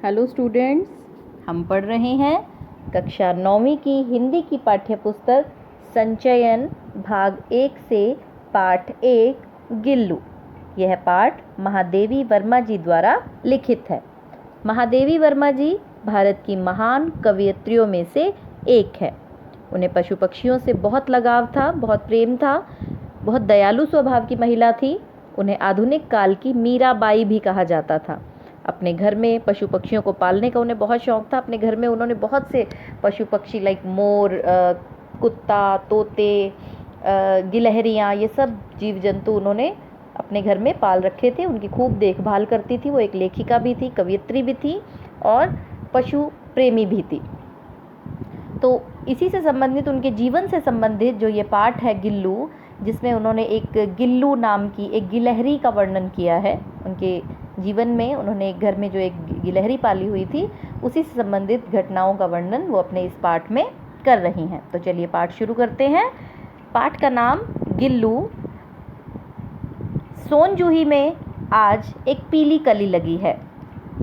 Hello students, हम पढ़ रहे हैं कक्षा 9वीं की हिंदी की पाठ्यपुस्तक संचयन भाग 1 से पाठ 1 गिल्लू। यह पाठ महादेवी वर्मा जी द्वारा लिखित है। महादेवी वर्मा जी भारत की महान कवयित्रियों में से एक है। उन्हें पशु पक्षियों से बहुत लगाव था, बहुत प्रेम था। बहुत दयालु स्वभाव की महिला थी। उन्हें आधुनिक काल की मीराबाई भी कहा जाता था। अपने घर में पशु पक्षियों को पालने का उन्हें बहुत शौक था। अपने घर में उन्होंने बहुत से पशु पक्षी लाइक मोर, कुत्ता, तोते, गिलहरियाँ, ये सब जीव जंतु उन्होंने अपने घर में पाल रखे थे। उनकी खूब देखभाल करती थी। वो एक लेखिका भी थी, कवयित्री भी थी और पशु प्रेमी भी थी। तो इसी से संबंधित, उनके जीवन से संबंधित जो ये पाठ है गिल्लू, जिसमें उन्होंने एक गिल्लू नाम की एक गिलहरी का वर्णन किया है। उनके जीवन में उन्होंने एक घर में जो एक गिलहरी पाली हुई थी, उसी से संबंधित घटनाओं का वर्णन वो अपने इस पाठ में कर रही हैं। तो चलिए पाठ शुरू करते हैं। पाठ का नाम गिल्लू। सोनजूही में आज एक पीली कली लगी है।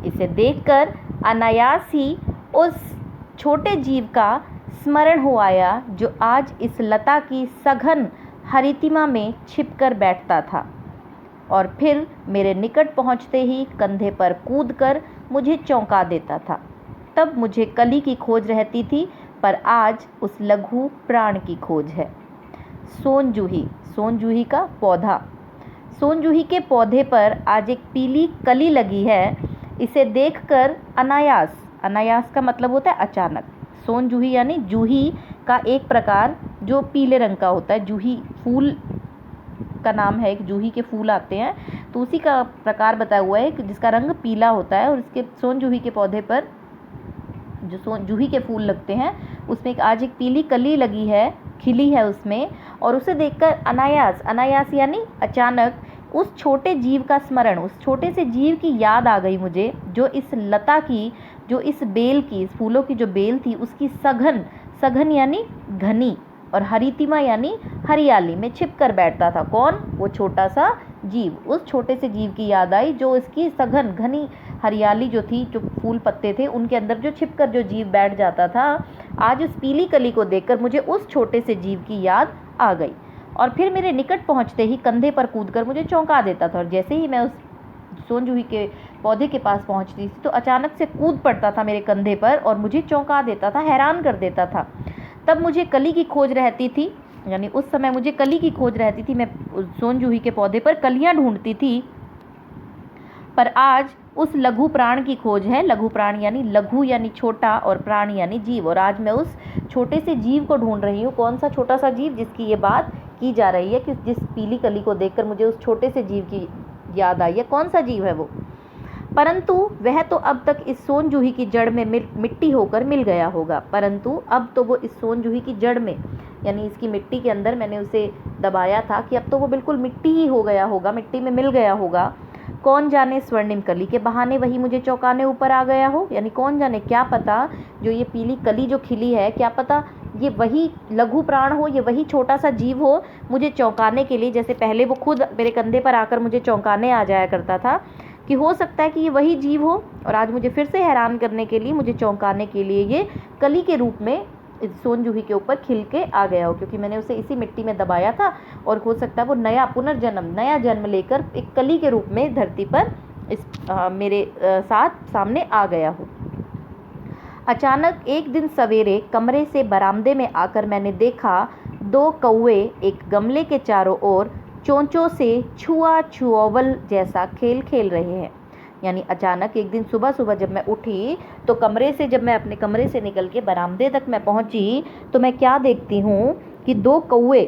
इसे देखकर अनायास ही उस छोटे जीव का स्मरण हो आया जो आज इस लता की सघन हरितिमा में छिपकर बैठता था और फिर मेरे निकट पहुंचते ही कंधे पर कूदकर मुझे चौंका देता था। तब मुझे कली की खोज रहती थी, पर आज उस लघु प्राण की खोज है। सोनजूही, सोनजूही का पौधा। सोनजूही के पौधे पर आज एक पीली कली लगी है। इसे देखकर अनायास, अनायास का मतलब होता है अचानक। सोनजूही यानी जूही का एक प्रकार जो पीले रंग का होता है। जूही फूल का नाम है, एक जूही के फूल आते हैं, तो उसी का प्रकार बताया हुआ है कि जिसका रंग पीला होता है। और इसके सोनजूही के पौधे पर जो सोनजूही के फूल लगते हैं, उसमें आज एक पीली कली लगी है, खिली है उसमें। और उसे देखकर अनायास, अनायास यानी अचानक, उस छोटे जीव का स्मरण, उस छोटे से जीव की याद आ गई मुझे, जो इस लता की, जो इस बेल की, इस फूलों की जो बेल थी, उसकी सघन, सघन यानी घनी, और हरितिमा यानी हरियाली में छिप कर बैठता था। कौन? वो छोटा सा जीव। उस छोटे से जीव की याद आई जो इसकी सघन घनी हरियाली जो थी, जो फूल पत्ते थे, उनके अंदर जो छिपकर जो जीव बैठ जाता था। आज उस पीली कली को देखकर मुझे उस छोटे से जीव की याद आ गई और फिर मेरे निकट पहुंचते ही कंधे पर कूदकर मुझे चौंका देता था। और जैसे ही मैं उस सोनजूही के पौधे के पास पहुंचती थी तो अचानक से कूद पड़ता था मेरे कंधे पर और मुझे चौंका देता था, हैरान कर देता था। तब मुझे कली की खोज रहती थी, यानी उस समय मुझे कली की खोज रहती थी। मैं सोनजूही के पौधे पर कलियां ढूंढती थी, पर आज उस लघु प्राण की खोज है। लघु प्राण यानी लघु यानी छोटा और प्राण यानी जीव। और आज मैं उस छोटे से जीव को ढूंढ रही हूँ। कौन सा छोटा सा जीव? जिसकी ये बात की जा रही है कि जिस पीली कली को देखकर मुझे उस छोटे से जीव की याद आई है। कौन सा जीव है वो? परंतु वह तो अब तक इस सोनजूही की जड़ में मिट्टी होकर मिल गया होगा। परंतु अब तो वो इस सोनजूही की जड़ में, यानी इसकी मिट्टी के अंदर मैंने उसे दबाया था कि अब तो वो बिल्कुल मिट्टी ही हो गया होगा, मिट्टी में मिल गया होगा। कौन जाने स्वर्णिम कली के बहाने वही मुझे चौंकाने ऊपर आ गया हो। यानी कौन जाने, क्या पता जो ये पीली कली जो खिली है, क्या पता ये वही लघु प्राण हो, ये वही छोटा सा जीव हो, मुझे चौंकाने के लिए। जैसे पहले वो खुद मेरे कंधे पर आकर मुझे चौंकाने आ जाया करता था, कि हो सकता है कि ये वही जीव हो और आज मुझे फिर से हैरान करने के लिए, मुझे चौंकाने के लिए ये कली के रूप में इस सोनजूही के ऊपर खिल के आ गया हो, क्योंकि मैंने उसे इसी मिट्टी में दबाया था। और हो सकता है वो नया पुनर्जन्म, नया जन्म लेकर एक कली के रूप में धरती पर इस मेरे साथ सामने आ गया हो। अचानक एक दिन सवेरे कमरे से बरामदे में आकर मैंने देखा 2 कौवे एक गमले के चारों ओर चोंचों से छुआ छुआवल जैसा खेल खेल रहे हैं। यानी अचानक एक दिन सुबह सुबह जब मैं उठी तो जब मैं अपने कमरे से निकल के बरामदे तक मैं पहुंची तो मैं क्या देखती हूँ कि 2 कौवे,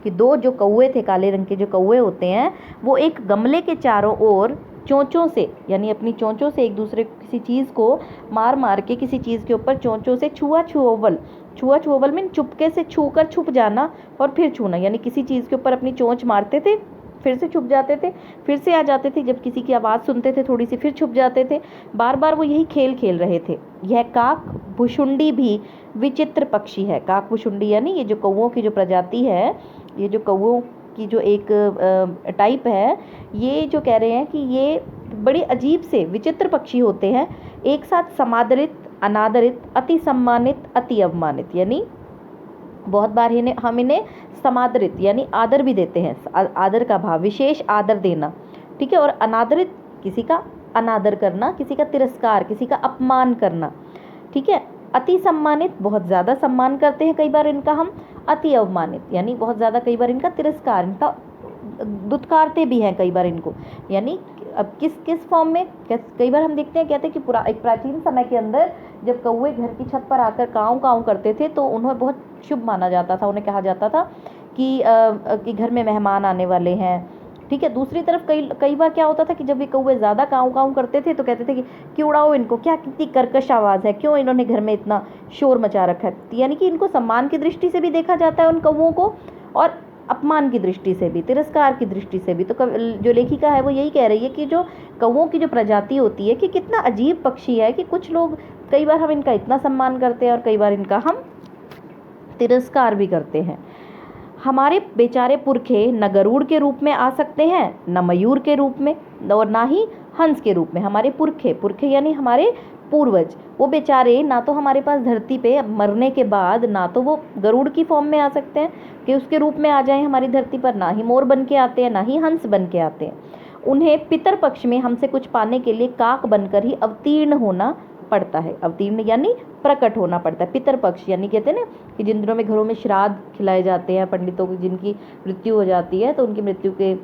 कि 2 जो कौवे थे, काले रंग के जो कौवे होते हैं, वो एक गमले के चारों ओर चोंचों से, यानी अपनी चोंचों से एक दूसरे किसी चीज़ को मार मार के किसी चीज़ के ऊपर चोंचों से छुआ छुआवल, छुआ छुआवल मीन चुपके से छूकर छुप जाना और फिर छूना। यानी किसी चीज़ के ऊपर अपनी चोंच मारते थे, फिर से छुप जाते थे, फिर से आ जाते थे, जब किसी की आवाज़ सुनते थे थोड़ी सी फिर छुप जाते थे। बार बार वो यही खेल खेल रहे थे। यह काक भुशुंडी भी विचित्र पक्षी है। काक भुशुंडी यानी ये जो कौवों की जो प्रजाति है, ये जो कौवों की जो एक टाइप है, ये जो कह रहे हैं कि ये बड़े अजीब से विचित्र पक्षी होते हैं। एक साथ समादरित, अनादरित, अति सम्मानित, अति अवमानित, यानी बहुत बार हम इन्हें समादरित यानी आदर भी देते हैं, आदर का भाव, विशेष आदर देना, ठीक है। और अनादरित किसी का अनादर करना, किसी का तिरस्कार, किसी का अपमान करना, ठीक है। अति सम्मानित बहुत ज़्यादा सम्मान करते हैं कई बार इनका हम। अति अवमानित यानी बहुत ज़्यादा कई बार इनका तिरस्कार, इनका दुत्कारते भी हैं कई बार इनको, यानी अब किस किस फॉर्म में, कई बार हम देखते हैं, कहते हैं कि एक प्राचीन समय के अंदर जब कौवे घर की छत पर आकर काँव काँव करते थे तो उन्हें बहुत शुभ माना जाता था, उन्हें कहा जाता था कि घर में मेहमान आने वाले हैं, ठीक है। दूसरी तरफ कई बार क्या होता था कि जब ये कौवे ज़्यादा काँव काँव करते थे तो कहते थे कि उड़ाओ इनको, क्या कितनी कर्कश आवाज़ है, क्यों इन्होंने घर में इतना शोर मचा रखा है। यानी कि इनको सम्मान की दृष्टि से भी देखा जाता है उन कौवों को, और अपमान की दृष्टि से भी, तिरस्कार की दृष्टि से भी। तो जो लेखिका है वो यही कह रही है कि जो कौवों की जो प्रजाति होती है कि कितना अजीब पक्षी है कि कुछ लोग कई बार हम इनका इतना सम्मान करते हैं और कई बार इनका हम तिरस्कार भी करते हैं। हमारे बेचारे पुरखे न गरुड़ के रूप में आ सकते हैं, न मयूर के रूप में, और ना ही हंस के रूप में। हमारे पुरखे यानी हमारे पूर्वज, वो बेचारे ना तो हमारे पास धरती पे मरने के बाद ना तो वो गरुड़ की फॉर्म में आ सकते हैं कि उसके रूप में आ जाएं हमारी धरती पर, ना ही मोर बन के आते हैं, ना ही हंस बन के आते हैं। उन्हें पितर पक्ष में हमसे कुछ पाने के लिए काक बनकर ही अवतीर्ण होना पड़ता है। अवतीर्ण यानी प्रकट होना पड़ता है। पितर पक्ष यानी कहते हैं ना कि जिन दिनों में घरों में श्राद्ध खिलाए जाते हैं पंडितों की, जिनकी मृत्यु हो जाती है तो उनकी मृत्यु के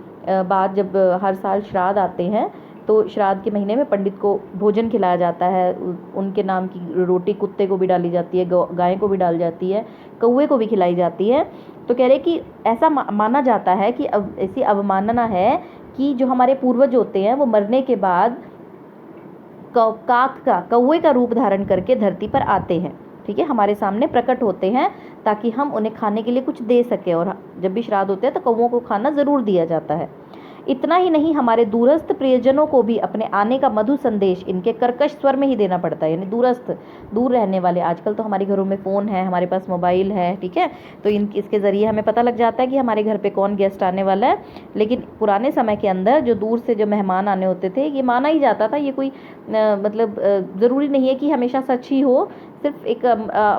बाद जब हर साल श्राद्ध आते हैं तो श्राद्ध के महीने में पंडित को भोजन खिलाया जाता है, उनके नाम की रोटी कुत्ते को भी डाली जाती है, गाय को भी डाल जाती है, कौवे को भी खिलाई जाती है। तो कह रहे कि ऐसा माना जाता है कि ऐसी अवमानना है कि जो हमारे पूर्वज होते हैं वो मरने के बाद कौवे का रूप धारण करके धरती पर आते हैं, ठीक है, हमारे सामने प्रकट होते हैं ताकि हम उन्हें खाने के लिए कुछ दे सकें। और जब भी श्राद्ध होते हैं तो कौवों को खाना ज़रूर दिया जाता है। इतना ही नहीं, हमारे दूरस्थ प्रियजनों को भी अपने आने का मधु संदेश इनके कर्कश स्वर में ही देना पड़ता है। यानी दूरस्थ, दूर रहने वाले, आजकल तो हमारे घरों में फ़ोन है, हमारे पास मोबाइल है, ठीक है, तो इसके ज़रिए हमें पता लग जाता है कि हमारे घर पे कौन गेस्ट आने वाला है। लेकिन पुराने समय के अंदर जो दूर से जो मेहमान आने होते थे ये माना ही जाता था, ये कोई मतलब ज़रूरी नहीं है कि हमेशा सच ही हो, सिर्फ एक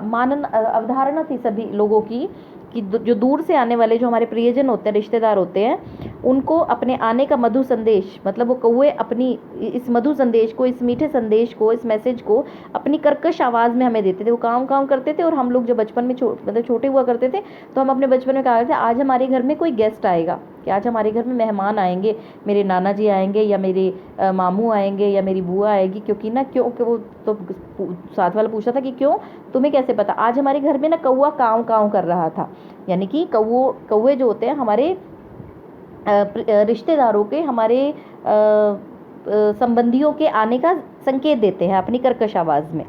मानन अवधारणा थी सभी लोगों की कि जो दूर से आने वाले जो हमारे प्रियजन होते हैं, रिश्तेदार होते हैं, उनको अपने आने का मधु संदेश, मतलब वो कौवे अपनी इस मधु संदेश को, इस मीठे संदेश को, इस मैसेज को अपनी कर्कश आवाज़ में हमें देते थे। वो काम काम करते थे और हम लोग जब बचपन में मतलब छोटे हुआ करते थे तो हम अपने बचपन में कहा करते थे आज हमारे घर में कोई गेस्ट आएगा, कि आज हमारे घर में मेहमान आएंगे, मेरे नाना जी आएंगे या मेरे मामू आएंगे या मेरी बुआ आएगी। क्योंकि ना क्यों कि वो तो साथ वाला पूछा था कि क्यों, तुम्हें कैसे पता? आज हमारे घर में ना कौवा काँव काँव कर रहा था। यानी कि कौवे जो होते हैं हमारे रिश्तेदारों के, हमारे संबंधियों के आने का संकेत देते हैं अपनी कर्कश आवाज़ में।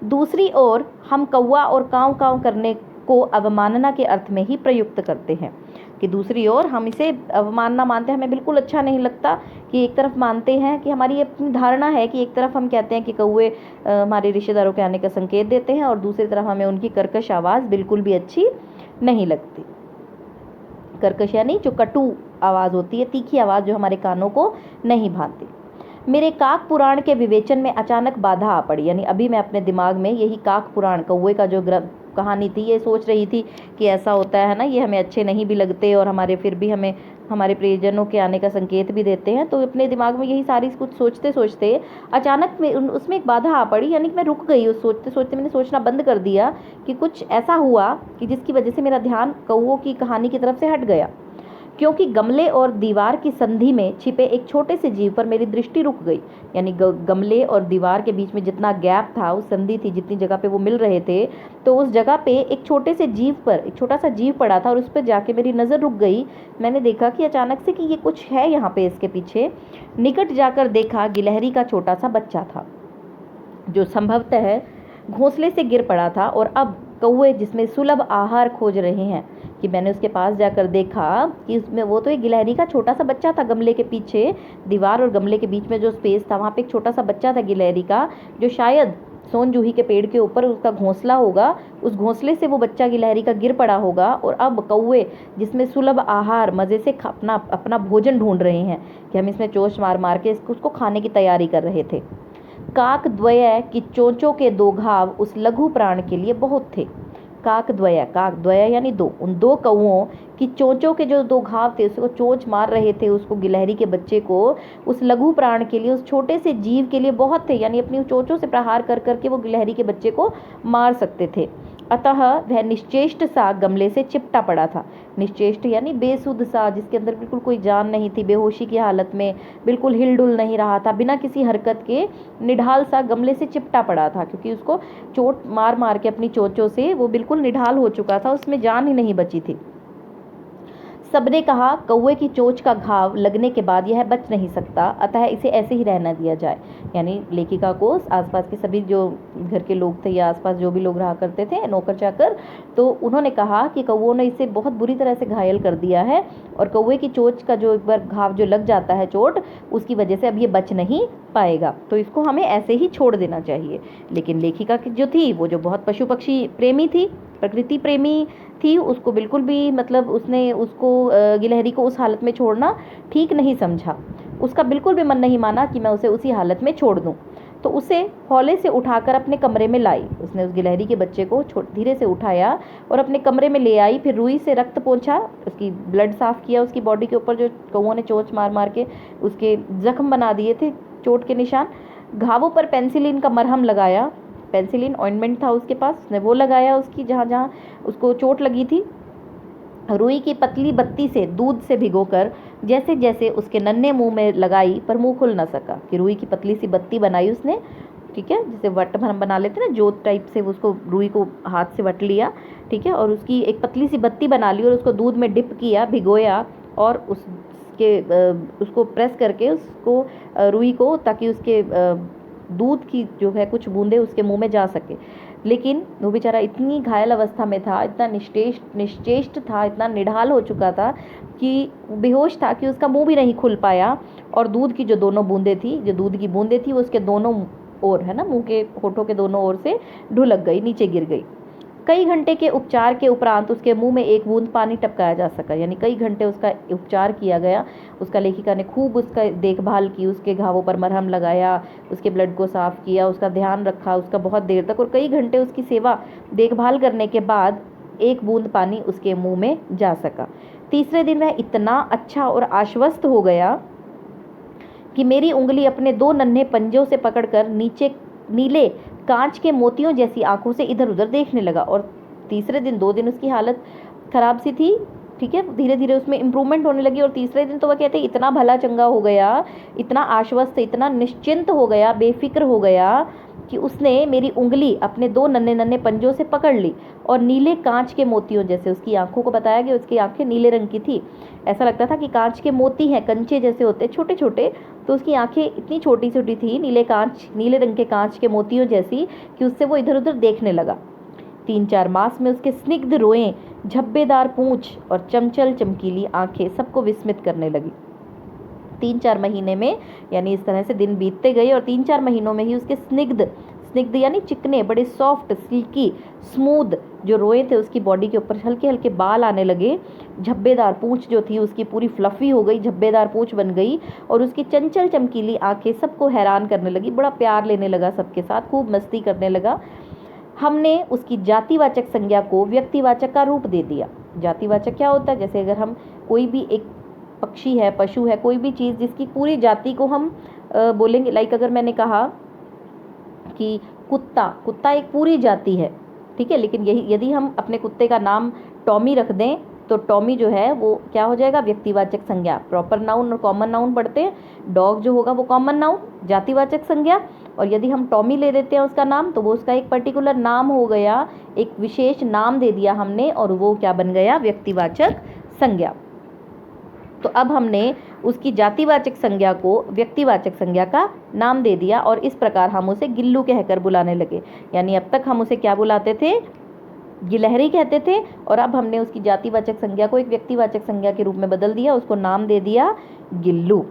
दूसरी ओर हम कौवा और काँव काँव करने को अवमानना के अर्थ में ही प्रयुक्त करते हैं, कि दूसरी ओर हम इसे अवमानना मानते हैं, हमें बिल्कुल अच्छा नहीं लगता। कि एक तरफ मानते हैं कि हमारी अपनी धारणा है कि एक तरफ हम कहते हैं कि कौवे हमारे रिश्तेदारों के आने का संकेत देते हैं और दूसरी तरफ हमें उनकी कर्कश आवाज़ बिल्कुल भी अच्छी नहीं लगती। कर्कश यानी जो कटु आवाज़ होती है, तीखी आवाज़ जो हमारे कानों को नहीं भाती। मेरे काक पुराण के विवेचन में अचानक बाधा आ पड़ी। यानी अभी मैं अपने दिमाग में यही काक पुराण, कौवे का जो कहानी थी, ये सोच रही थी कि ऐसा होता है ना, ये हमें अच्छे नहीं भी लगते और हमारे फिर भी हमें हमारे प्रियजनों के आने का संकेत भी देते हैं। तो अपने दिमाग में यही सारी कुछ सोचते सोचते अचानक में उसमें एक बाधा आ पड़ी। यानी कि मैं रुक गई, उस सोचते सोचते मैंने सोचना बंद कर दिया कि कुछ ऐसा हुआ कि जिसकी वजह से मेरा ध्यान कौवों की कहानी की तरफ से हट गया। क्योंकि गमले और दीवार की संधि में छिपे एक छोटे से जीव पर मेरी दृष्टि रुक गई। यानी गमले और दीवार के बीच में जितना गैप था, उस संधि थी, जितनी जगह पे वो मिल रहे थे, तो उस जगह पे एक छोटे से जीव पर, एक छोटा सा जीव पड़ा था और उस पर जाके मेरी नज़र रुक गई। मैंने देखा कि अचानक से कि ये कुछ है यहाँ पे इसके पीछे। निकट जाकर देखा, गिलहरी का छोटा सा बच्चा था जो संभवतः घोंसले से गिर पड़ा था और अब कौवे जिसमें सुलभ आहार खोज रहे हैं। कि मैंने उसके पास जाकर देखा कि उसमें वो तो एक गिलहरी का छोटा सा बच्चा था, गमले के पीछे, दीवार और गमले के बीच में जो स्पेस था वहाँ पे एक छोटा सा बच्चा था गिलहरी का, जो शायद सोन जूही के पेड़ के ऊपर उसका घोंसला होगा, उस घोंसले से वो बच्चा गिलहरी का गिर पड़ा होगा। और अब कौवे जिसमें सुलभ आहार मज़े से अपना भोजन ढूंढ रहे हैं कि हम इसमें चोंच मार मार के उसको खाने की तैयारी कर रहे थे। काकद्वय की चोंचों के 2 घाव उस लघु प्राण के लिए बहुत थे। काकद्वय यानी 2, उन 2 कौओं की चोंचों के जो 2 घाव थे, उसको चोंच मार रहे थे उसको, गिलहरी के बच्चे को, उस लघु प्राण के लिए, उस छोटे से जीव के लिए बहुत थे। यानी अपनी चोंचों से प्रहार कर करके वो गिलहरी के बच्चे को मार सकते थे। अतः वह निश्चेष्ट सा गमले से चिपटा पड़ा था। निश्चेष्ट यानी बेसुध सा, जिसके अंदर बिल्कुल कोई जान नहीं थी, बेहोशी की हालत में, बिल्कुल हिलडुल नहीं रहा था, बिना किसी हरकत के निढाल सा गमले से चिपटा पड़ा था, क्योंकि उसको चोट मार मार के अपनी चोंचों से वो बिल्कुल निढाल हो चुका था, उसमें जान ही नहीं बची थी। सबने कहा कौवे की चोंच का घाव लगने के बाद यह बच नहीं सकता, अतः इसे ऐसे ही रहना दिया जाए। यानी लेखिका को आसपास के सभी जो घर के लोग थे या आसपास जो भी लोग रहा करते थे, नौकर चाकर, तो उन्होंने कहा कि कौवों ने इसे बहुत बुरी तरह से घायल कर दिया है, और कौवे की चोंच का जो एक बार घाव जो लग जाता है, चोट, उसकी वजह से अब ये बच नहीं पाएगा, तो इसको हमें ऐसे ही छोड़ देना चाहिए। लेकिन लेखिका की जो थी वो जो बहुत पशु पक्षी प्रेमी थी, प्रकृति प्रेमी थी, उसको बिल्कुल भी मतलब उसने उसको गिलहरी को उस हालत में छोड़ना ठीक नहीं समझा। उसका बिल्कुल भी मन नहीं माना कि मैं उसे उसी हालत में छोड़ दूं। तो उसे हौले से उठाकर अपने कमरे में लाई। उसने उस गिलहरी के बच्चे को धीरे से उठाया और अपने कमरे में ले आई। फिर रुई से रक्त पोंछा, उसकी ब्लड साफ किया उसकी बॉडी के ऊपर, जो कौवों ने चोंच मार मार के उसके जख्म बना दिए थे, चोट के निशान। घावों पर पेंसिलिन का मरहम लगाया, पेंसिलिन ऑइंटमेंट था उसके पास, उसने वो लगाया उसकी जहाँ जहाँ उसको चोट लगी थी। रुई की पतली बत्ती से दूध से भिगोकर जैसे जैसे उसके नन्हे मुंह में लगाई, पर मुंह खुल ना सका। कि रुई की पतली सी बत्ती बनाई उसने, ठीक है, जैसे वट हम बना लेते ना, जोत टाइप से, उसको रुई को हाथ से वट लिया, ठीक है, और उसकी एक पतली सी बत्ती बना ली और उसको दूध में डिप किया, भिगोया, और उसको प्रेस करके उसको रुई को, ताकि उसके दूध की जो है कुछ बूंदे उसके मुंह में जा सके। लेकिन वो बेचारा इतनी घायल अवस्था में था, इतना निश्चेष्ट था, इतना निढाल हो चुका था कि बेहोश था कि उसका मुंह भी नहीं खुल पाया, और दूध की जो दोनों बूंदें थी, जो दूध की बूंदें थी, वो उसके दोनों ओर, है ना, मुंह के होठों के दोनों ओर से ढुलक गई, नीचे गिर गई। कई घंटे के उपचार के उपरांत उसके मुंह में एक बूंद पानी टपकाया जा सका। यानी कई घंटे उसका उपचार किया गया, उसका लेखिका ने खूब उसका देखभाल की, उसके घावों पर मरहम लगाया, उसके ब्लड को साफ किया, उसका ध्यान रखा, उसका बहुत देर तक, और कई घंटे उसकी सेवा देखभाल करने के बाद एक बूंद पानी उसके मुंह में जा सका। तीसरे दिन वह इतना अच्छा और आश्वस्त हो गया कि मेरी उंगली अपने 2 नन्हे पंजों से पकड़कर नीले कांच के मोतियों जैसी आंखों से इधर उधर देखने लगा। और तीसरे दिन, 2 दिन उसकी हालत खराब सी थी, ठीक है, धीरे धीरे उसमें इम्प्रूवमेंट होने लगी, और तीसरे दिन तो वह कहते इतना भला चंगा हो गया, इतना आश्वस्त, इतना निश्चिंत हो गया, बेफिक्र हो गया कि उसने मेरी उंगली अपने 2 नन्हे नन्हे पंजों से पकड़ ली, और नीले कांच के मोतियों जैसे, उसकी आंखों को बताया कि उसकी आंखें नीले रंग की थी, ऐसा लगता था कि कांच के मोती हैं, कंचे जैसे होते छोटे छोटे, तो उसकी आंखें इतनी छोटी छोटी थी, नीले रंग के कांच के मोतियों जैसी, कि उससे वो इधर उधर देखने लगा। 3-4 मास में उसके स्निग्ध रोएं, झब्बेदार पूंछ और चमचल चमकीली आंखें सबको विस्मित करने लगी। 3-4 महीने में, यानी इस तरह से दिन बीतते गए, और 3-4 महीनों में ही उसके स्निग्ध यानी चिकने, बड़े सॉफ्ट, सिल्की, स्मूथ जो रोए थे, उसकी बॉडी के ऊपर हल्के हल्के बाल आने लगे, झब्बेदार पूंछ जो थी उसकी पूरी फ्लफी हो गई, झब्बेदार पूंछ बन गई, और उसकी चंचल चमकीली आंखें सबको हैरान करने लगी, बड़ा प्यार लेने लगा सबके साथ, खूब मस्ती करने लगा। हमने उसकी जातिवाचक संज्ञा को व्यक्तिवाचक का रूप दे दिया। जातिवाचक क्या होता है? जैसे अगर हम कोई भी एक पक्षी है, पशु है, कोई भी चीज़ जिसकी पूरी जाति को हम बोलेंगे, लाइक अगर मैंने कहा कि कुत्ता एक पूरी जाति है, ठीक है, लेकिन यदि हम अपने कुत्ते का नाम टॉमी रख दें, तो टॉमी जो है वो क्या हो जाएगा? व्यक्तिवाचक संज्ञा। प्रॉपर नाउन और कॉमन नाउन पढ़ते हैं। डॉग जो होगा वो कॉमन नाउन, जातिवाचक संज्ञा, और यदि हम टॉमी ले देते हैं उसका नाम, तो वो उसका एक पर्टिकुलर नाम हो गया, एक विशेष नाम दे दिया हमने, और वो क्या बन गया? व्यक्तिवाचक संज्ञा। तो अब हमने उसकी जातिवाचक संज्ञा को व्यक्तिवाचक संज्ञा का नाम दे दिया, और इस प्रकार हम उसे गिल्लू कहकर बुलाने लगे। यानी अब तक हम उसे क्या बुलाते थे? गिलहरी कहते थे, और अब हमने उसकी जातिवाचक संज्ञा को एक व्यक्तिवाचक संज्ञा के रूप में बदल दिया, उसको नाम दे दिया गिल्लू।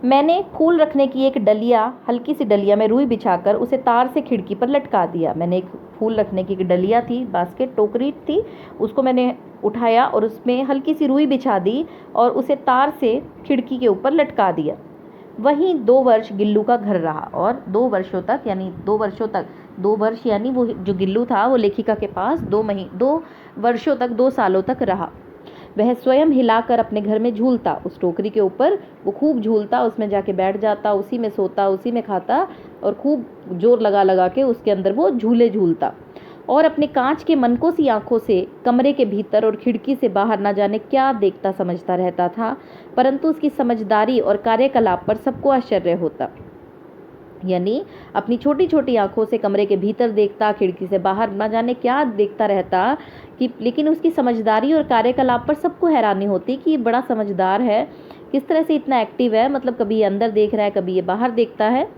मैंने फूल रखने की एक डलिया, हल्की सी डलिया में रुई बिछाकर उसे तार से खिड़की पर लटका दिया। मैंने एक फूल रखने की एक डलिया थी, बास्केट, टोकरी थी, उसको मैंने उठाया और उसमें हल्की सी रुई बिछा दी और उसे तार से खिड़की के ऊपर लटका दिया। वहीं 2 वर्ष गिल्लू का घर रहा और 2 वर्षों तक यानी 2 वर्षों तक 2 वर्ष यानी वो जो गिल्लू था वो लेखिका के पास 2 वर्षों तक 2 सालों तक रहा। वह स्वयं हिलाकर अपने घर में झूलता, उस टोकरी के ऊपर वो खूब झूलता, उसमें जाके बैठ जाता, उसी में सोता, उसी में खाता और खूब जोर लगा लगा के उसके अंदर वो झूले झूलता और अपने कांच के मनकों सी आंखों से कमरे के भीतर और खिड़की से बाहर ना जाने क्या देखता समझता रहता था, परंतु उसकी समझदारी और कार्यकलाप पर सबको आश्चर्य होता। यानी अपनी छोटी छोटी आंखों से कमरे के भीतर देखता, खिड़की से बाहर न जाने क्या देखता रहता कि, लेकिन उसकी समझदारी और कार्यकलाप पर सबको हैरानी होती कि ये बड़ा समझदार है, किस तरह से इतना एक्टिव है, मतलब कभी ये अंदर देख रहा है, कभी ये बाहर देखता है।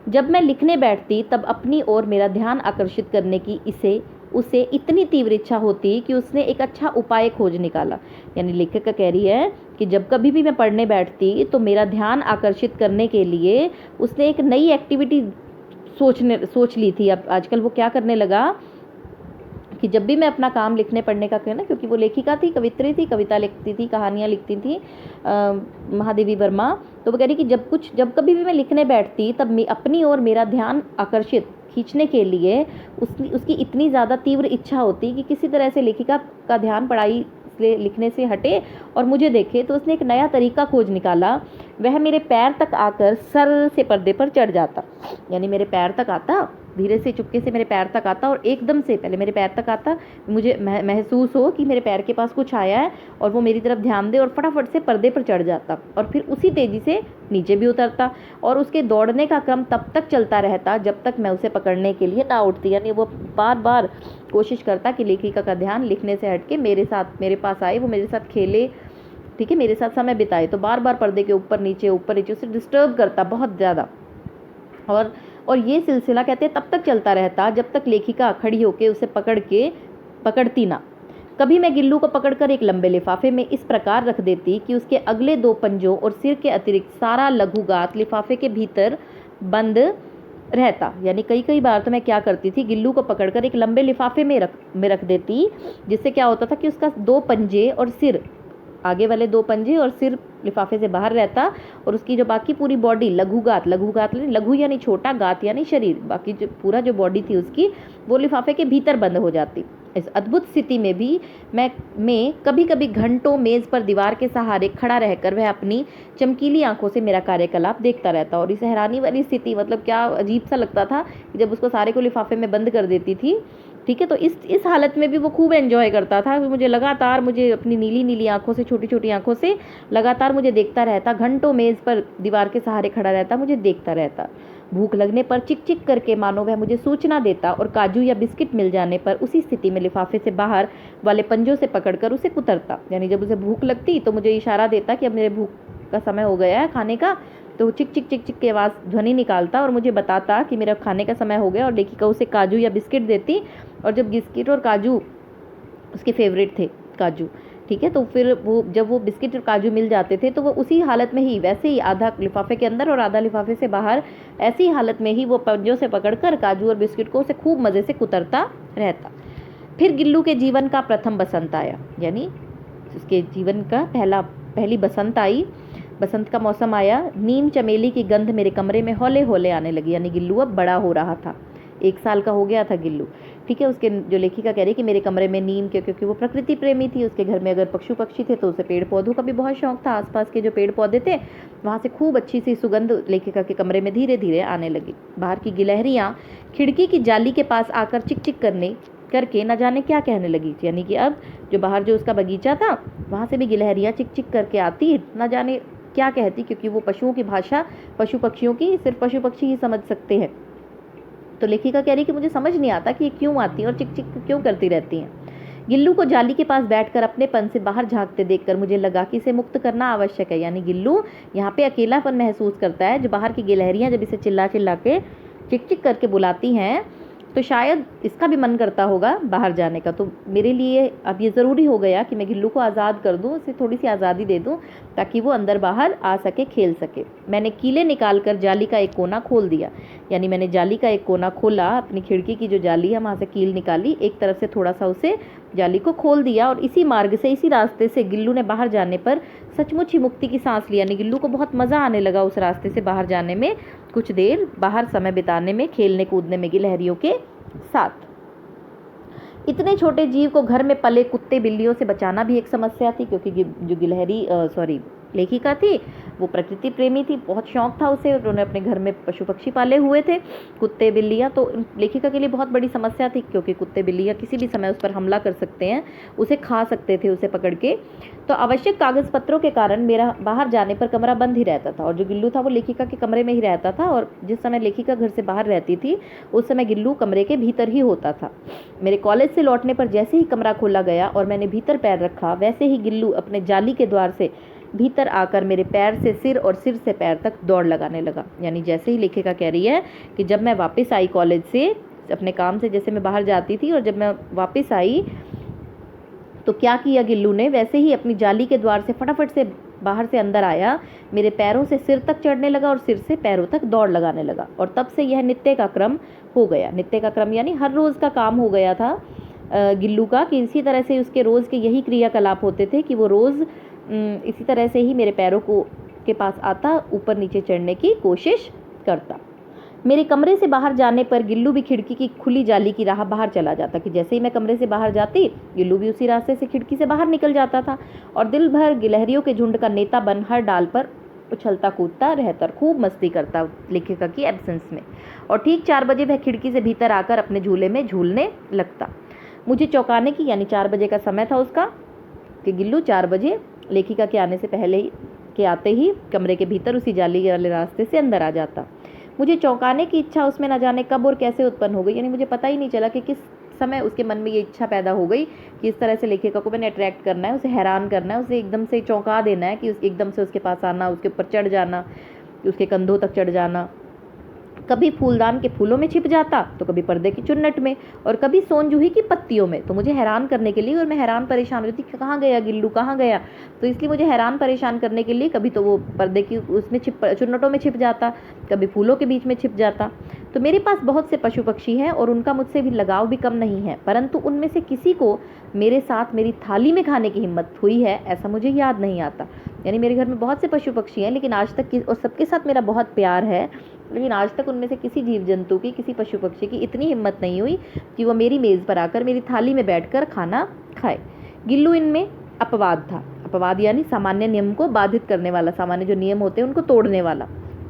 जब मैं लिखने बैठती तब अपनी ओर मेरा ध्यान आकर्षित करने की उसे इतनी तीव्र इच्छा होती कि उसने एक अच्छा उपाय खोज निकाला। यानी लेखिका कह रही है कि जब कभी भी मैं पढ़ने बैठती तो मेरा ध्यान आकर्षित करने के लिए उसने एक नई एक्टिविटी सोच ली थी। अब आजकल वो क्या करने लगा कि जब भी मैं अपना काम लिखने पढ़ने का कहना, क्योंकि वो लेखिका थी, कवित्री थी, कविता लिखती थी, कहानियाँ लिखती थी महादेवी वर्मा, तो वो कह रही कि जब कभी भी मैं लिखने बैठती तब अपनी ओर मेरा ध्यान आकर्षित खींचने के लिए उसकी इतनी ज़्यादा तीव्र इच्छा होती कि किसी तरह से लेखिका का ध्यान पढ़ाई से लिखने से हटे और मुझे देखे। तो उसने एक नया तरीका खोज निकाला। वह मेरे पैर तक आकर सर से पर्दे पर चढ़ जाता, यानी मेरे पैर तक आता, धीरे से चुपके से मेरे पैर तक आता और एकदम से पहले मेरे पैर तक आता, मुझे महसूस हो कि मेरे पैर के पास कुछ आया है और वो मेरी तरफ ध्यान दे और फटाफट से पर्दे पर चढ़ जाता और फिर उसी तेज़ी से नीचे भी उतरता और उसके दौड़ने का क्रम तब तक चलता रहता जब तक मैं उसे पकड़ने के लिए ना उठती। यानी वो बार बार कोशिश करता कि लेखिका का ध्यान लिखने से हट के मेरे पास आए, वो मेरे साथ खेले, ठीक है, मेरे साथ समय बिताए। तो बार बार पर्दे के ऊपर नीचे उसे डिस्टर्ब करता बहुत ज़्यादा और ये सिलसिला कहते हैं तब तक चलता रहता जब तक लेखिका खड़ी होकर उसे पकड़ती ना। कभी मैं गिल्लू को पकड़कर एक लंबे लिफाफे में इस प्रकार रख देती कि उसके अगले 2 पंजों और सिर के अतिरिक्त सारा लघुगात लिफाफे के भीतर बंद रहता। यानी कई बार तो मैं क्या करती थी, गिल्लू को पकड़कर एक लंबे लिफाफे में रख देती, जिससे क्या होता था कि उसका 2 पंजे और सिर, आगे वाले 2 पंजे और सिर लिफाफे से बाहर रहता और उसकी जो बाकी पूरी बॉडी लघुगात लघु यानी छोटा, गात यानी शरीर, बाकी जो पूरा जो बॉडी थी उसकी वो लिफाफे के भीतर बंद हो जाती। इस अद्भुत स्थिति में भी मैं कभी कभी घंटों मेज़ पर दीवार के सहारे खड़ा रहकर वह अपनी चमकीली आंखों से मेरा कार्यकलाप देखता रहता। और इस हैरानी वाली स्थिति, मतलब क्या अजीब सा लगता था कि जब उसको सारे को लिफाफे में बंद कर देती थी, ठीक है, तो इस हालत में भी वो खूब एंजॉय करता था। मुझे अपनी नीली नीली आंखों से, छोटी छोटी आंखों से लगातार मुझे देखता रहता, घंटों मेज़ पर दीवार के सहारे खड़ा रहता, मुझे देखता रहता। भूख लगने पर चिक चिक करके मानो वह मुझे सूचना देता और काजू या बिस्किट मिल जाने पर उसी स्थिति में लिफाफे से बाहर वाले पंजों से पकड़कर उसे कुतरता। यानी जब उसे भूख लगती तो मुझे इशारा देता कि अब मेरे भूख का समय हो गया है खाने का, तो चिक चिक चिक चिक की आवाज़ ध्वनि निकालता और मुझे बताता कि मेरा खाने का समय हो गया और लेखिका उसे काजू या बिस्किट देती। और जब बिस्किट और काजू उसके फेवरेट थे, काजू, ठीक है, तो फिर जब वो बिस्किट और काजू मिल जाते थे तो वो उसी हालत में ही, वैसे ही आधा लिफाफे के अंदर और आधा लिफाफे से बाहर, ऐसी हालत में ही वो पंजों से पकड़कर काजू और बिस्किट को उसे खूब मज़े से कुतरता रहता। फिर गिल्लू के जीवन का प्रथम बसंत आया, यानी उसके जीवन का पहली बसंत आई। बसंत का मौसम आया, नीम चमेली की गंध मेरे कमरे में हौले हौले आने लगी। यानी गिल्लू अब बड़ा हो रहा था, 1 साल का हो गया था गिल्लू, ठीक है। उसके जो लेखिका कह रही कि मेरे कमरे में नीम के, क्योंकि वो प्रकृति प्रेमी थी, उसके घर में अगर पशु पक्षी थे तो उसे पेड़ पौधों का भी बहुत शौक था। आसपास के जो पेड़ पौधे थे वहाँ से खूब अच्छी सी सुगंध लेखिका के कमरे में धीरे धीरे आने लगी। बाहर की गिलहरियाँ खिड़की की जाली के पास आकर चिक चिक करके न जाने क्या कहने लगी। यानी कि अब जो बाहर जो उसका बगीचा था वहाँ से भी गिलहरियाँ चिक चिक करके आती, न जाने क्या कहती, क्योंकि वो पशुओं की भाषा पशु पक्षियों की सिर्फ पशु पक्षी ही समझ सकते हैं। तो लेखिका कह रही कि मुझे समझ नहीं आता कि ये क्यों आती हैं और चिक चिक क्यों करती रहती हैं। गिल्लू को जाली के पास बैठकर अपनेपन से बाहर झांकते देखकर मुझे लगा कि इसे मुक्त करना आवश्यक है। यानी गिल्लू यहाँ पे अकेलापन महसूस करता है। जो बाहर की गिलहरियाँ जब इसे चिल्ला चिल्ला के चिक चिक करके बुलाती हैं तो शायद इसका भी मन करता होगा बाहर जाने का। तो मेरे लिए अब ये ज़रूरी हो गया कि मैं गिल्लू को आज़ाद कर दूँ, उसे थोड़ी सी आज़ादी दे दूँ ताकि वो अंदर बाहर आ सके, खेल सके। मैंने कीले निकाल कर जाली का एक कोना खोल दिया, यानी मैंने जाली का एक कोना खोला, अपनी खिड़की की जो जाली है वहाँ से कील निकाली, एक तरफ से थोड़ा सा उसे जाली को खोल दिया और इसी मार्ग से, इसी रास्ते से गिल्लू ने बाहर जाने पर सचमुच ही मुक्ति की सांस लिया। यानी गिल्लू को बहुत मज़ा आने लगा उस रास्ते से बाहर जाने में, कुछ देर बाहर समय बिताने में, खेलने कूदने में गिलहरियों के साथ। इतने छोटे जीव को घर में पले कुत्ते बिल्लियों से बचाना भी एक समस्या थी, क्योंकि जो लेखिका थी वो प्रकृति प्रेमी थी, बहुत शौक था उसे, उन्होंने अपने घर में पशु पक्षी पाले हुए थे, कुत्ते बिल्लियाँ। तो लेखिका के लिए बहुत बड़ी समस्या थी, क्योंकि कुत्ते बिल्लियाँ किसी भी समय उस पर हमला कर सकते हैं, उसे खा सकते थे उसे पकड़ के। तो आवश्यक कागज़ पत्रों के कारण मेरा बाहर जाने पर कमरा बंद ही रहता था, और जो गिल्लू था वो लेखिका के कमरे में ही रहता था, और जिस समय लेखिका घर से बाहर रहती थी उस समय गिल्लू कमरे के भीतर ही होता था। मेरे कॉलेज से लौटने पर जैसे ही कमरा खोला गया और मैंने भीतर पैर रखा, वैसे ही गिल्लू अपने जाली के द्वार से भीतर आकर मेरे पैर से सिर और सिर से पैर तक दौड़ लगाने लगा। यानी जैसे ही लेखिका कह रही है कि जब मैं वापस आई कॉलेज से अपने काम से, जैसे मैं बाहर जाती थी और जब मैं वापस आई तो क्या किया गिल्लू ने, वैसे ही अपनी जाली के द्वार से फटाफट से बाहर से अंदर आया, मेरे पैरों से सिर तक चढ़ने लगा और सिर से पैरों तक दौड़ लगाने लगा। और तब से यह नित्य का क्रम हो गया। नित्य का क्रम यानी हर रोज़ का काम हो गया था गिल्लू का, कि इसी तरह से उसके रोज़ के यही क्रियाकलाप होते थे कि वो रोज़ इसी तरह से ही मेरे पैरों के पास आता, ऊपर नीचे चढ़ने की कोशिश करता। मेरे कमरे से बाहर जाने पर गिल्लू भी खिड़की की खुली जाली की राह बाहर चला जाता, कि जैसे ही मैं कमरे से बाहर जाती गिल्लू भी उसी रास्ते से खिड़की से बाहर निकल जाता था, और दिल भर गिलहरियों के झुंड का नेता बन हर डाल पर उछलता कूदता रहता, खूब मस्ती करता लेखिका की एब्सेंस में। और ठीक 4 बजे वह खिड़की से भीतर आकर अपने झूले में झूलने लगता। मुझे चौंकाने की, यानी 4 बजे का समय था उसका, कि गिल्लू 4 बजे लेखिका के आने से पहले ही के आते ही कमरे के भीतर उसी जाली वाले रास्ते से अंदर आ जाता। मुझे चौंकाने की इच्छा उसमें न जाने कब और कैसे उत्पन्न हो गई, यानी मुझे पता ही नहीं चला कि किस समय उसके मन में ये इच्छा पैदा हो गई कि इस तरह से लेखिका को मैंने अट्रैक्ट करना है, उसे हैरान करना है, उसे एकदम से चौंका देना है, कि एकदम से उसके पास आना, उसके ऊपर चढ़ जाना, उसके कंधों तक चढ़ जाना। कभी फूलदान के फूलों में छिप जाता, तो कभी पर्दे की चुन्नट में, और कभी सोनजूही की पत्तियों में। तो मुझे हैरान करने के लिए, और मैं हैरान परेशान होती थी, कहाँ गया गिल्लू, कहाँ गया, तो इसलिए मुझे हैरान परेशान करने के लिए कभी तो वो पर्दे की उसमें चुन्नटों में छिप जाता, कभी फूलों के बीच में छिप जाता। तो मेरे पास बहुत से पशु पक्षी हैं और उनका मुझसे भी लगाव भी कम नहीं है, परंतु उनमें से किसी को मेरे साथ मेरी थाली में खाने की हिम्मत हुई है ऐसा मुझे याद नहीं आता। यानी मेरे घर में बहुत से पशु पक्षी हैं, लेकिन आज तक और सबके साथ मेरा बहुत प्यार है, लेकिन आज तक उनमें से किसी जीव जंतु की, किसी पशु पक्षी की इतनी हिम्मत नहीं हुई कि वो मेरी मेज़ पर आकर मेरी थाली में बैठकर खाना खाए। गिल्लू इनमें अपवाद था। अपवाद यानी सामान्य नियम को बाधित करने वाला, सामान्य जो नियम होते हैं उनको तोड़ने वाला।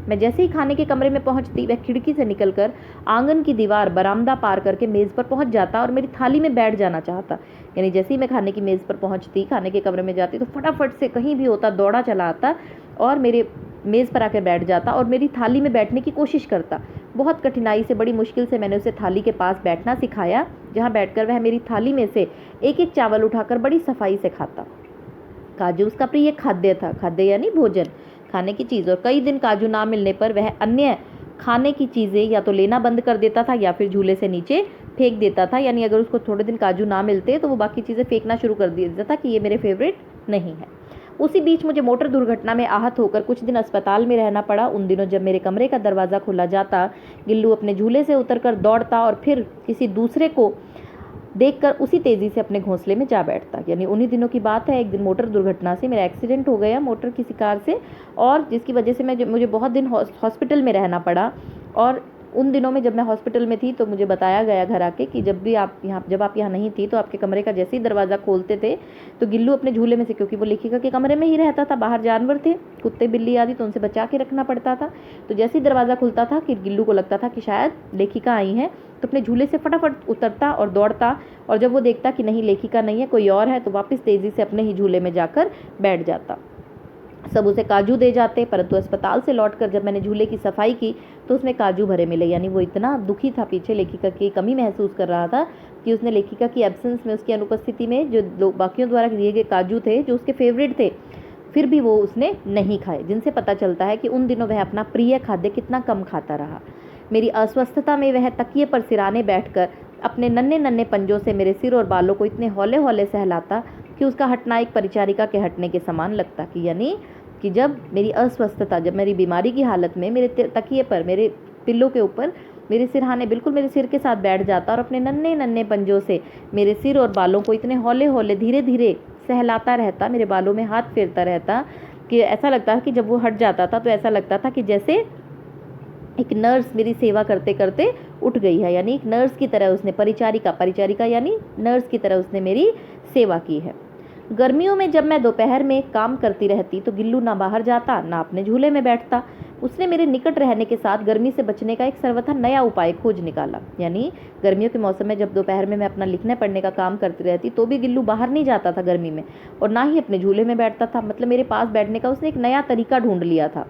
मैं जैसे ही खाने के कमरे में पहुंचती, वह खिड़की से निकलकर आंगन की दीवार, बरामदा पार करके मेज़ पर पहुंच जाता और मेरी थाली में बैठ जाना चाहता। यानी जैसे ही मैं खाने की मेज़ पर पहुंचती, खाने के कमरे में जाती, तो फटाफट से कहीं भी होता दौड़ा चला आता और मेरे मेज़ पर आकर बैठ जाता और मेरी थाली में बैठने की कोशिश करता। बहुत कठिनाई से, बड़ी मुश्किल से मैंने उसे थाली के पास बैठना सिखाया, जहाँ बैठकर वह मेरी थाली में से एक एक चावल उठाकर बड़ी सफाई से खाता। काजू उसका प्रिय खाद्य था। खाद्य यानी भोजन, खाने की चीज़। और कई दिन काजू ना मिलने पर वह अन्य खाने की चीज़ें या तो लेना बंद कर देता था या फिर झूले से नीचे फेंक देता था। यानी अगर उसको थोड़े दिन काजू ना मिलते तो वो बाकी चीज़ें फेंकना शुरू कर देता था कि ये मेरे फेवरेट नहीं है। उसी बीच मुझे मोटर दुर्घटना में आहत होकर कुछ दिन अस्पताल में रहना पड़ा। उन दिनों जब मेरे कमरे का दरवाज़ा खुला जाता, गिल्लू अपने झूले से उतरकर दौड़ता और फिर किसी दूसरे को देखकर उसी तेज़ी से अपने घोंसले में जा बैठता। यानी उन्हीं दिनों की बात है। एक दिन मोटर दुर्घटना से मेरा एक्सीडेंट हो गया मोटर किसी कार से, और जिसकी वजह से मुझे बहुत दिन हॉस्पिटल में रहना पड़ा। और उन दिनों में जब मैं हॉस्पिटल में थी तो मुझे बताया गया घर आके कि जब आप यहाँ नहीं थी तो आपके कमरे का जैसे ही दरवाज़ा खोलते थे तो गिल्लू अपने झूले में से, क्योंकि वो लेखिका के कमरे में ही रहता था, बाहर जानवर थे कुत्ते बिल्ली आदि, तो उनसे बचा के रखना पड़ता था। तो जैसे ही दरवाज़ा खुलता था कि गिल्लू को लगता था कि शायद लेखिका आई हैं, तो अपने झूले से फटाफट उतरता और दौड़ता, और जब वो देखता कि नहीं लेखिका नहीं है कोई और है, तो वापस तेज़ी से अपने ही झूले में जाकर बैठ जाता। सब उसे काजू दे जाते, परंतु अस्पताल से लौटकर जब मैंने झूले की सफाई की तो उसमें काजू भरे मिले। यानी वो इतना दुखी था, पीछे लेखिका की कमी महसूस कर रहा था कि उसने लेखिका की एब्सेंस में, उसकी अनुपस्थिति में जो बाकियों द्वारा दिए गए काजू थे जो उसके फेवरेट थे, फिर भी वो उसने नहीं खाए, जिनसे पता चलता है कि उन दिनों वह अपना प्रिय खाद्य कितना कम खाता रहा। मेरी अस्वस्थता में वह तकिए पर सिराने बैठकर अपने नन्हे नन्हे पंजों से मेरे सिर और बालों को इतने हौले हौले सहलाता कि उसका हटना एक परिचारिका के हटने के समान लगता। कि यानी कि जब मेरी अस्वस्थता, जब मेरी बीमारी की हालत में मेरे तकिए पर, मेरे पिल्लों के ऊपर मेरे सिरहाने बिल्कुल मेरे सिर के साथ बैठ जाता और अपने नन्हे नन्हे पंजों से मेरे सिर और बालों को इतने हौले हौले धीरे धीरे सहलाता रहता, मेरे बालों में हाथ फेरता रहता कि ऐसा लगता कि जब वो हट जाता था तो ऐसा लगता था कि जैसे एक नर्स मेरी सेवा करते करते उठ गई है। यानी एक नर्स की तरह उसने, परिचारिका यानी नर्स की तरह उसने मेरी सेवा की है। गर्मियों में जब मैं दोपहर में काम करती रहती तो गिल्लू ना बाहर जाता ना अपने झूले में बैठता। उसने मेरे निकट रहने के साथ गर्मी से बचने का एक सर्वथा नया उपाय खोज निकाला। यानी गर्मियों के मौसम में जब दोपहर में मैं अपना लिखने पढ़ने का काम करती रहती तो भी गिल्लू बाहर नहीं जाता था गर्मी में, और ना ही अपने झूले में बैठता था। मतलब मेरे पास बैठने का उसने एक नया तरीका ढूंढ लिया था।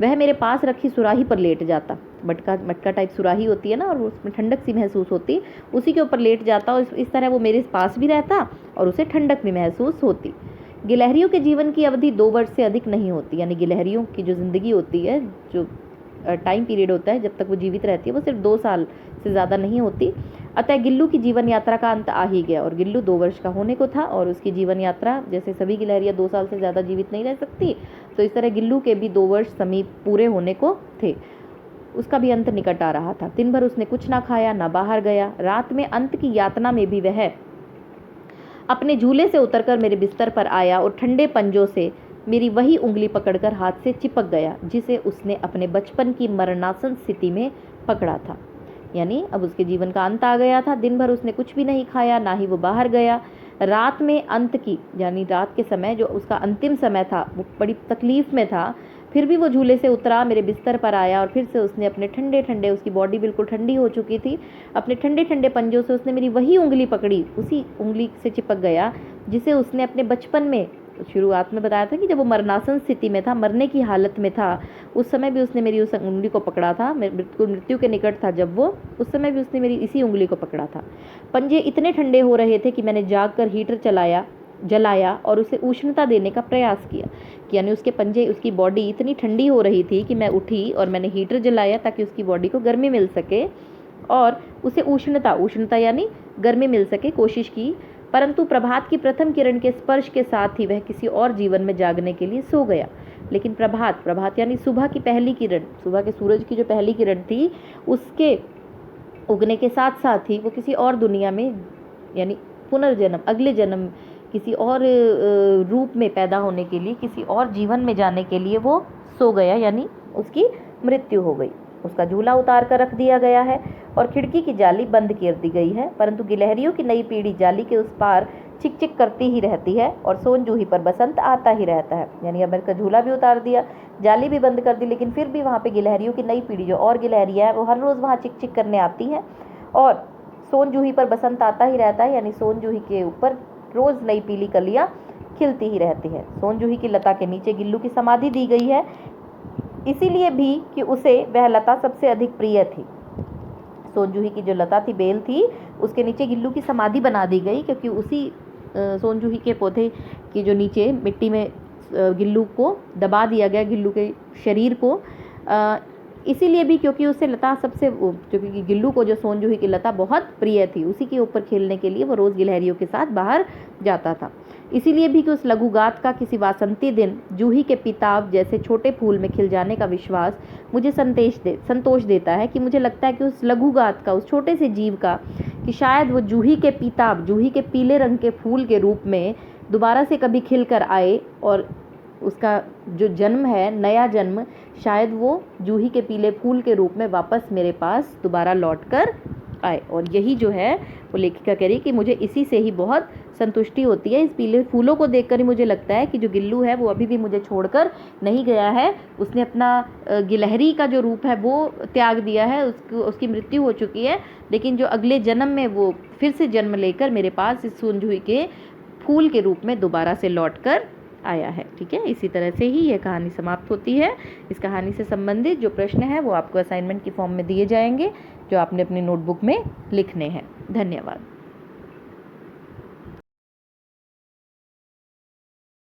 वह मेरे पास रखी सुराही पर लेट जाता, मटका टाइप सुराही होती है ना, और उसमें ठंडक सी महसूस होती, उसी के ऊपर लेट जाता और इस तरह वो मेरे पास भी रहता और उसे ठंडक भी महसूस होती। गिलहरियों के जीवन की अवधि 2 वर्ष से अधिक नहीं होती। यानी गिलहरियों की जो ज़िंदगी होती है, जो टाइम पीरियड होता है जब तक वो जीवित रहती है, वो सिर्फ 2 साल से ज़्यादा नहीं होती। अतः गिल्लू की जीवन यात्रा का अंत आ ही गया, और गिल्लू 2 वर्ष का होने को था और उसकी जीवन यात्रा, जैसे सभी गिलहरियाँ 2 साल से ज़्यादा जीवित नहीं रह सकती, तो इस तरह गिल्लू के भी 2 वर्ष समीप पूरे होने को थे। उसका भी अंत निकट आ रहा था। दिन भर उसने कुछ ना खाया ना बाहर गया। रात में अंत की यातना में भी वह अपने झूले से उतरकर मेरे बिस्तर पर आया और ठंडे पंजों से मेरी वही उंगली पकड़कर हाथ से चिपक गया जिसे उसने अपने बचपन की मरणासन स्थिति में पकड़ा था। यानी अब उसके जीवन का अंत आ गया था। दिन भर उसने कुछ भी नहीं खाया, ना ही वो बाहर गया। रात में अंत की, यानी रात के समय जो उसका अंतिम समय था, वो बड़ी तकलीफ में था। फिर भी वो झूले से उतरा, मेरे बिस्तर पर आया और फिर से उसने अपने ठंडे ठंडे, उसकी बॉडी बिल्कुल ठंडी हो चुकी थी, अपने ठंडे ठंडे पंजों से उसने मेरी वही उंगली पकड़ी, उसी उंगली से चिपक गया जिसे उसने अपने बचपन में, शुरुआत में बताया था कि जब वो मरणासन स्थिति में था, मरने की हालत में था, उस समय भी उसने मेरी उस उंगली को पकड़ा था। मृत्यु के निकट था जब वो, उस समय भी उसने मेरी इसी उंगली को पकड़ा था। पंजे इतने ठंडे हो रहे थे कि मैंने जागकर हीटर जलाया और उसे उष्णता देने का प्रयास किया। यानी उसके पंजे, उसकी बॉडी इतनी ठंडी हो रही थी कि मैं उठी और मैंने हीटर जलाया ताकि उसकी बॉडी को गर्मी मिल सके और उसे उष्णता यानी गर्मी मिल सके, कोशिश की। परंतु प्रभात की प्रथम किरण के स्पर्श के साथ ही वह किसी और जीवन में जागने के लिए सो गया। लेकिन प्रभात यानी सुबह की पहली किरण, सुबह के सूरज की जो पहली किरण थी, उसके उगने के साथ साथ ही वो किसी और दुनिया में, यानी पुनर्जन्म, अगले जन्म, किसी और रूप में पैदा होने के लिए, किसी और जीवन में जाने के लिए वो सो गया, यानी उसकी मृत्यु हो गई। उसका झूला उतार कर रख दिया गया है और खिड़की की जाली बंद कर दी गई है। परंतु गिलहरियों की नई पीढ़ी जाली के उस पार चिक चिक करती ही रहती है और सोन जूही पर बसंत आता ही रहता है। यानी अब मेरे का झूला भी उतार दिया, जाली भी बंद कर दी, लेकिन फिर भी वहाँ पे गिलहरियों की नई पीढ़ी, जो और गिलहरियाँ हैं, वो हर रोज़ वहाँ चिक चिक करने आती हैं और सोन जूही पर बसंत आता ही रहता है। यानी सोन जूही के ऊपर रोज़ नई पीली कलियाँ खिलती ही रहती है। सोन जूही की लता के नीचे गिल्लू की समाधि दी गई है, इसीलिए भी कि उसे वह लता सबसे अधिक प्रिय थी। सोन जूही की जो लता थी, बेल थी, उसके नीचे गिल्लू की समाधि बना दी गई, क्योंकि उसी सोन जूही के पौधे के जो नीचे मिट्टी में गिल्लू को दबा दिया गया, गिल्लू के शरीर को, इसीलिए भी क्योंकि उससे लता सबसे, क्योंकि गिल्लू को जो सोन जूही की लता बहुत प्रिय थी, उसी के ऊपर खेलने के लिए वो रोज़ गिलहरियों के साथ बाहर जाता था। इसीलिए भी कि उस लघुगात का किसी वासंती दिन जूही के पीताव जैसे छोटे फूल में खिल जाने का विश्वास मुझे संतोष देता है, कि मुझे लगता है कि उस लघुगात का, उस छोटे से जीव का, कि शायद वो जूही के पीताव, जूही के पीले रंग के फूल के रूप में दोबारा से कभी खिल कर आए और उसका जो जन्म है, नया जन्म, शायद वो जूही के पीले फूल के रूप में वापस मेरे पास दोबारा लौट कर आए। और यही जो है वो लेखिका कह रही कि मुझे इसी से ही बहुत संतुष्टि होती है। इस पीले फूलों को देखकर ही मुझे लगता है कि जो गिल्लू है वो अभी भी मुझे छोड़कर नहीं गया है। उसने अपना गिलहरी का जो रूप है वो त्याग दिया है, उसकी मृत्यु हो चुकी है, लेकिन जो अगले जन्म में वो फिर से जन्म लेकर मेरे पास इस सोन जूही के फूल के रूप में दोबारा से लौट कर आया है। ठीक है, इसी तरह से ही यह कहानी समाप्त होती है। इस कहानी से संबंधित जो प्रश्न है वो आपको असाइनमेंट की फॉर्म में दिए जाएंगे, जो आपने अपनी नोटबुक में लिखने हैं। धन्यवाद।